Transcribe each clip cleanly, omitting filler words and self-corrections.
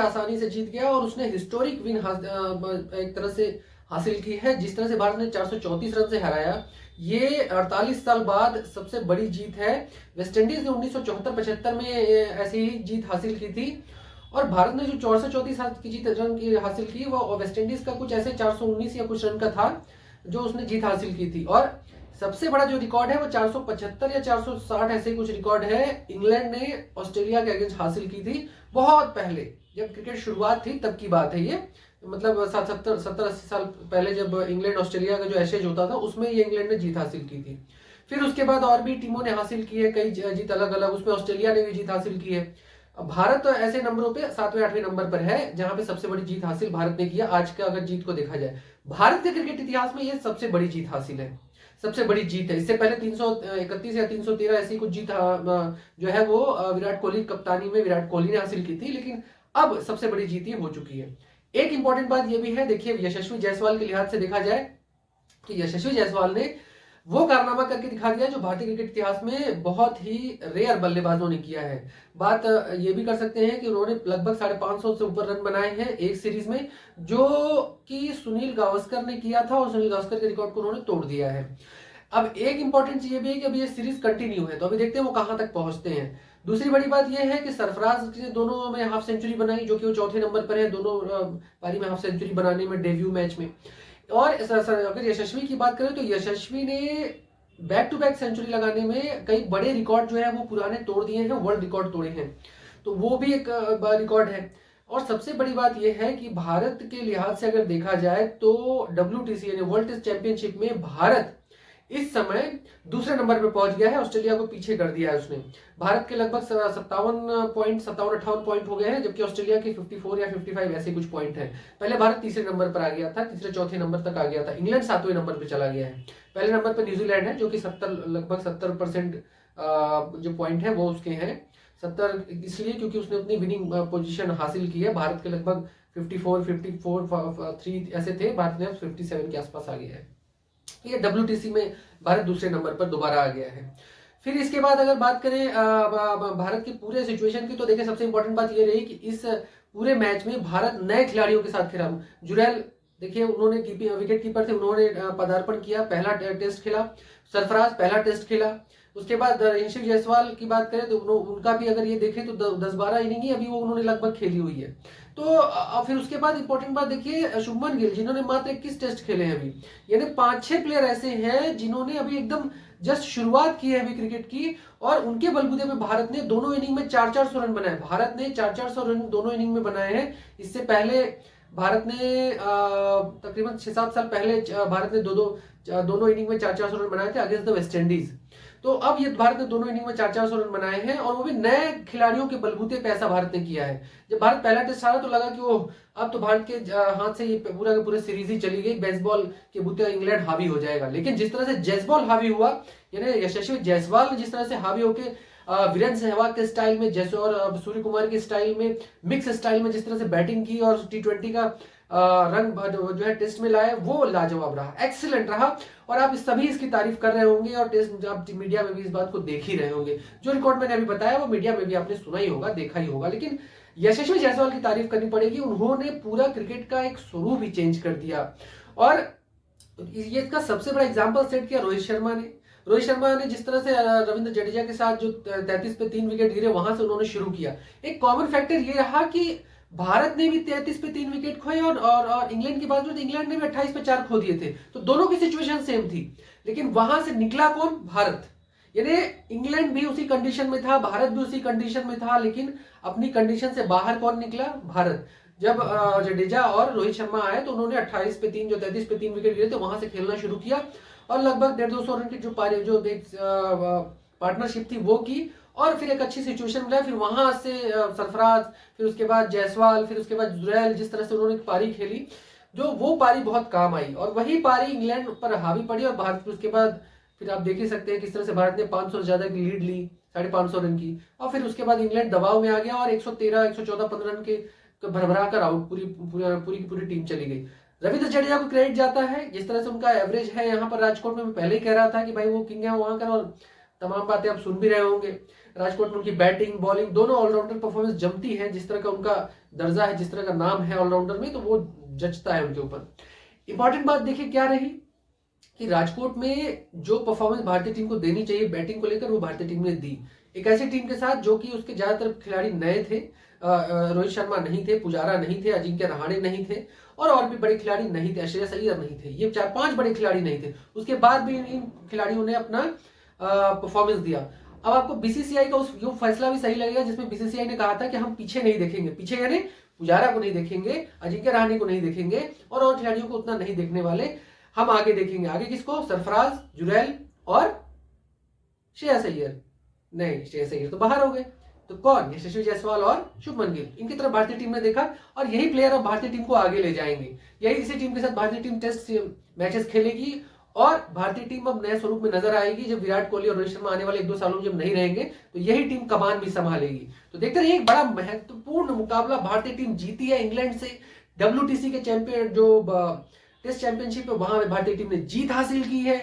आसानी से जीत गया और उसने हिस्टोरिक विन एक तरह से हासिल की है। जिस तरह से भारत ने 434 रन से हराया, ये 48 साल बाद सबसे बड़ी जीत है। वेस्टइंडीज ने 1974-75 में ऐसी ही जीत हासिल की थी और भारत ने जो 434 रन की जीत हासिल की वो वेस्टइंडीज का कुछ ऐसे 419 या कुछ रन का था जो उसने जीत हासिल की थी। और सबसे बड़ा जो रिकॉर्ड है वो 475 या 460 ऐसे कुछ रिकॉर्ड है इंग्लैंड ने ऑस्ट्रेलिया के अगेंस्ट हासिल की थी बहुत पहले, जब क्रिकेट शुरुआत थी तब की बात है ये। मतलब 70-80 साल पहले जब इंग्लैंड ऑस्ट्रेलिया का जो एशेज होता था उसमें ये इंग्लैंड ने जीत हासिल की थी। फिर उसके बाद और भी टीमों ने हासिल की है कई जीत अलग अलग, उसमें ऑस्ट्रेलिया ने भी जीत हासिल की है। भारत तो ऐसे नंबरों पे 7वें 8वें नंबर पर है जहां पे सबसे बड़ी जीत हासिल भारत ने किया। आज का अगर जीत को देखा जाए, भारत के क्रिकेट इतिहास में ये सबसे बड़ी जीत हासिल है, सबसे बड़ी जीत है। इससे पहले 331 या 313 ऐसी कुछ जीत जो है वो विराट कोहली कप्तानी में विराट कोहली ने हासिल की थी, लेकिन अब सबसे बड़ी जीत ये हो चुकी है। एक इंपॉर्टेंट बात ये भी है, देखिए यशस्वी जायसवाल के लिहाज से देखा जाए कि यशस्वी जायसवाल ने वो कारनामा करके दिखा दिया जो भारतीय क्रिकेट इतिहास में बहुत ही रेयर बल्लेबाजों ने किया है। बात ये भी कर सकते हैं कि उन्होंने लगभग 550 से ऊपर रन बनाए हैं एक सीरीज में, जो कि सुनील गावस्कर ने किया था और सुनील गावस्कर के रिकॉर्ड को उन्होंने तोड़ दिया है। अब एक इंपॉर्टेंट चीज ये भी है कि अभी ये सीरीज कंटिन्यू है, तो अभी देखते हैं वो कहां तक पहुंचते हैं। दूसरी बड़ी बात यह है कि सरफराज ने दोनों में हाफ सेंचुरी बनाई, जो कि वो चौथे नंबर पर है दोनों पारी में हाफ सेंचुरी बनाने में डेब्यू मैच में। और अगर यशस्वी की बात करें तो यशस्वी ने बैक टू बैक सेंचुरी लगाने में कई बड़े रिकॉर्ड जो है वो पुराने तोड़ दिए हैं, वर्ल्ड रिकॉर्ड तोड़े हैं, तो वो भी एक रिकॉर्ड है। और सबसे बड़ी बात यह है कि भारत के लिहाज से अगर देखा जाए तो WTC यानी वर्ल्ड टेस्ट चैंपियनशिप में भारत इस समय दूसरे नंबर पर पहुंच गया है, ऑस्ट्रेलिया को पीछे कर दिया है उसने। भारत के लगभग 57 पॉइंट हो गए हैं, जबकि ऑस्ट्रेलिया के 54 या 55 ऐसे कुछ पॉइंट हैं। पहले भारत तीसरे नंबर पर आ गया था, तीसरे चौथे नंबर तक आ गया था। इंग्लैंड 7वें नंबर पर चला गया है। पहले नंबर पर न्यूजीलैंड है जो कि लगभग 70% जो पॉइंट है वो उसके हैं। 70 इसलिए क्योंकि उसने अपनी विनिंग पोजीशन हासिल की है। भारत के लगभग 3 ऐसे थे, भारत ने 57 के आसपास आ गया है। ये WTC में भारत दूसरे नंबर पर दोबारा आ गया है। फिर इसके बाद अगर बात करें भारत की पूरे सिचुएशन की, तो देखिए सबसे इंपॉर्टेंट बात ये रही कि इस पूरे मैच में भारत नए खिलाड़ियों के साथ खेला। जुरैल देखिए उन्होंने विकेट कीपर थे, उन्होंने पदार्पण किया, पहला टेस्ट खेला। सरफराज पहला टेस्ट खेला। उसके बाद यशस्वी जायसवाल की बात करें तो उनका भी अगर ये देखें तो 10-12 इनिंग ही अभी वो उन्होंने लगभग खेली हुई है। तो फिर उसके बाद इंपॉर्टेंट बात देखिए शुभमन गिल जिन्होंने मात्र 21 टेस्ट खेले हैं अभी, यानी 5-6 प्लेयर ऐसे हैं जिन्होंने अभी एकदम जस्ट शुरुआत की है अभी क्रिकेट की, और उनके बलबूते पे भारत ने दोनों इनिंग में 400 रन बनाए। भारत ने 400 रन दोनों इनिंग में बनाए हैं। इससे पहले भारत ने तकरीबन 6-7 साल पहले भारत ने दोनों इनिंग में 400 रन बनाए थे अगेंस्ट द वेस्ट इंडीज। तो अब ये भारत ने दोनों इनिंग में 400 रन बनाए हैं, और वो भी नए खिलाड़ियों के बलबूते पे ऐसा भारत ने किया है। जब भारत पहला टेस्ट हारा तो लगा कि वो अब तो भारत के हाथ से ये पूरा के पूरे सीरीज ही चली गई, बेसबॉल के बूते इंग्लैंड हावी हो जाएगा। लेकिन जिस तरह से जैसबॉल हावी हुआ, यानी यशस्वी जायसवाल ने जिस तरह से हावी होकर वीरेंद्र सहवाग के स्टाइल में जैसे और सूर्य कुमार के स्टाइल में मिक्स स्टाइल में जिस तरह से बैटिंग की और T20 का रंग जो है टेस्ट में लाए, वो लाजवाब रहा, एक्सीलेंट रहा। और आप सभी इसकी तारीफ कर रहे होंगे और टेस्ट आप मीडिया में भी इस बात को देख ही रहे होंगे। जो रिकॉर्ड मैंने अभी बताया वो मीडिया में भी आपने सुना ही होगा, देखा ही होगा। लेकिन यशस्वी जायसवाल की तारीफ करनी पड़ेगी, उन्होंने पूरा क्रिकेट का एक स्वरूप ही चेंज कर दिया। और ये इसका सबसे बड़ा एग्जाम्पल सेट किया रोहित शर्मा ने। रोहित शर्मा ने जिस तरह से रविंद्र जडेजा के साथ जो 33 पे 3 विकेट गिरे वहां से उन्होंने शुरू किया। एक कॉमन फैक्टर ये रहा कि भारत ने भी 33 पे 3 विकेट खोए और इंग्लैंड की बात करें तो इंग्लैंड ने भी 28 पे 4 खो दिए थे। तो दोनों की सिचुएशन सेम थी, लेकिन वहां से निकला कौन? भारत। यानी इंग्लैंड भी उसी कंडीशन में था, भारत भी उसी कंडीशन में था, लेकिन अपनी कंडीशन से बाहर कौन निकला? भारत। जब जडेजा और रोहित शर्मा आए तो उन्होंने 28 पे 3 जो 33 पे 3 विकेट गिरे थे वहां से खेलना शुरू किया और लगभग 150 रन की जो पार्टनरशिप थी वो की, और फिर एक अच्छी सिचुएशन मिला। फिर वहां से सरफराज, फिर उसके बाद जायसवाल, फिर उसके बाद जुरैल, जिस तरह से उन्होंने पारी खेली, जो वो पारी बहुत काम आई, और वही पारी इंग्लैंड पर हावी पड़ी। और भारत उसके बाद फिर आप देख ही सकते हैं किस तरह से भारत ने 500 से ज्यादा की लीड ली, 550 रन की, और फिर उसके बाद इंग्लैंड दबाव में आ गया और 113, 114, 15 रन के भरभरा कर आउट, पूरी की पूरी टीम चली गई। रविंद्र जडेजा को क्रेडिट जाता है, जिस तरह से उनका एवरेज है यहाँ पर राजकोट में। मैं पहले ही कह रहा था कि भाई वो किंग है वहां का, और तमाम बातें आप सुन भी रहे होंगे। राजकोट में उनकी बैटिंग बॉलिंग दोनों ऑलराउंडर परफॉर्मेंस जमती है, जिस तरह का उनका दर्जा है, जिस तरह का नाम है ऑलराउंडर में, तो वो जचता है उनके ऊपर। इंपॉर्टेंट बात देखिए क्या रही कि राजकोट में जो परफॉर्मेंस भारतीय टीम को देनी चाहिए बैटिंग को लेकर, वो भारतीय टीम ने दी। एक ऐसी टीम के साथ जो कि उसके ज्यादातर खिलाड़ी नए थे, रोहित शर्मा नहीं थे, पुजारा नहीं थे, अजिंक्य रहाणे नहीं थे, और भी बड़े खिलाड़ी नहीं थे, श्रेयस अय्यर नहीं थे, ये 4-5 बड़े खिलाड़ी नहीं थे। उसके बाद भी इन खिलाड़ियों ने अपना परफॉर्मेंस दिया। अब आपको बीसीसीआई का उस फैसला भी सही लगेगा जिसमें बीसीसीआई ने कहा था कि हम पीछे नहीं देखेंगे, पीछे यानी पुजारा को नहीं देखेंगे, अजिंक्य रहाणे को नहीं देखेंगे, और खिलाड़ियों को उतना नहीं देखने वाले, हम आगे देखेंगे। आगे किसको? सरफराज, जुरैल और श्रेयस अय्यर। नहीं, श्रेयस अय्यर तो बाहर हो गए, तो कौन? यशस्वी जायसवाल और शुभमन गिल। इनकी तरफ भारतीय टीम ने देखा और यही प्लेयर अब भारतीय टीम को आगे ले जाएंगे। यही इसी टीम के साथ भारतीय टीम टेस्ट मैचेस खेलेगी और भारतीय टीम अब नए स्वरूप में नजर आएगी जब विराट कोहली और रोहित शर्मा आने वाले 1-2 सालों में जब नहीं रहेंगे, तो यही टीम कमान भी संभालेगी। तो देखते रहिए, एक बड़ा महत्वपूर्ण मुकाबला भारतीय टीम जीती है इंग्लैंड से। WTC के चैंपियन जो टेस्ट चैंपियनशिप है वहां भारतीय टीम ने जीत हासिल की है।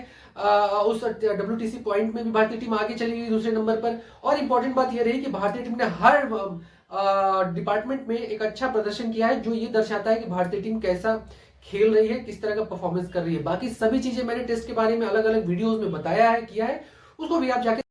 उस WTC पॉइंट में भी भारतीय टीम आगे चली गई दूसरे नंबर पर। और इंपॉर्टेंट बात यह रही कि भारतीय टीम ने हर डिपार्टमेंट में एक अच्छा प्रदर्शन किया है, जो ये दर्शाता है कि भारतीय टीम कैसा खेल रही है, किस तरह का परफॉर्मेंस कर रही है। बाकी सभी चीजें मैंने टेस्ट के बारे में अलग अलग वीडियोस में बताया है, किया है, उसको भी आप जाके